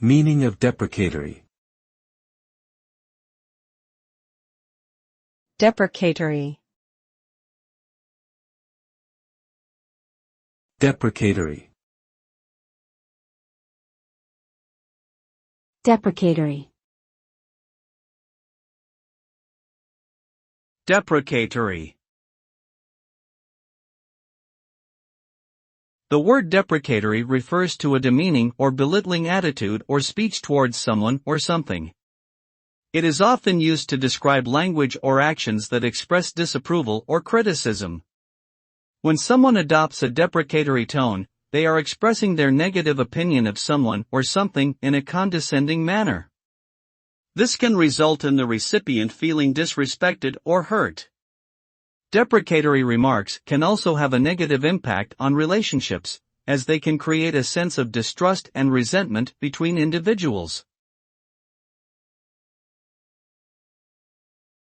Meaning of deprecatory. Deprecatory. Deprecatory. Deprecatory. Deprecatory. The word deprecatory refers to a demeaning or belittling attitude or speech towards someone or something. It is often used to describe language or actions that express disapproval or criticism. When someone adopts a deprecatory tone, they are expressing their negative opinion of someone or something in a condescending manner. This can result in the recipient feeling disrespected or hurt. Deprecatory remarks can also have a negative impact on relationships, as they can create a sense of distrust and resentment between individuals.